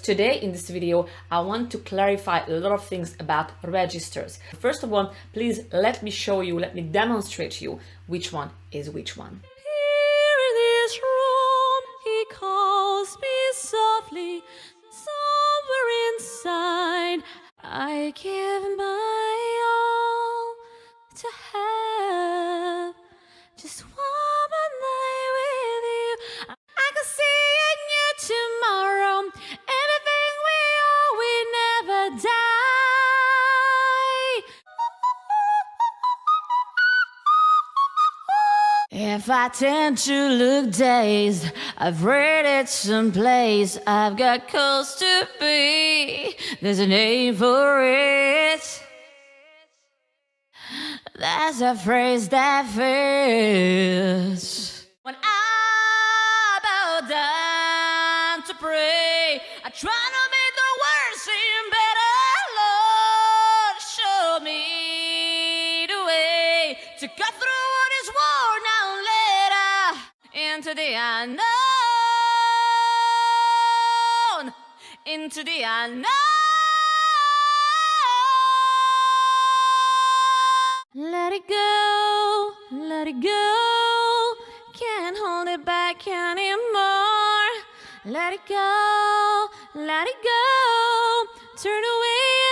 Today in this video, I want to clarify a lot of things about registers. First of all, please let me show you, let me demonstrate to you which one is which one. Here in this room, he calls me softly. Somewhere inside, I give my all to have just one more night with you. I can see in you tomorrow. Everything we are, we never die. If I tend to look dazed, I've read it someplace. I've got cause to be. There's a name for it. That's a phrase that fits. When I bow down to pray, I try to make the words seem better. Lord, show me the way to cut through what is worn out later into the unknown, into the unknown. Let it go, let it go. Can't hold it back anymore. Let it go, let it go. Turn away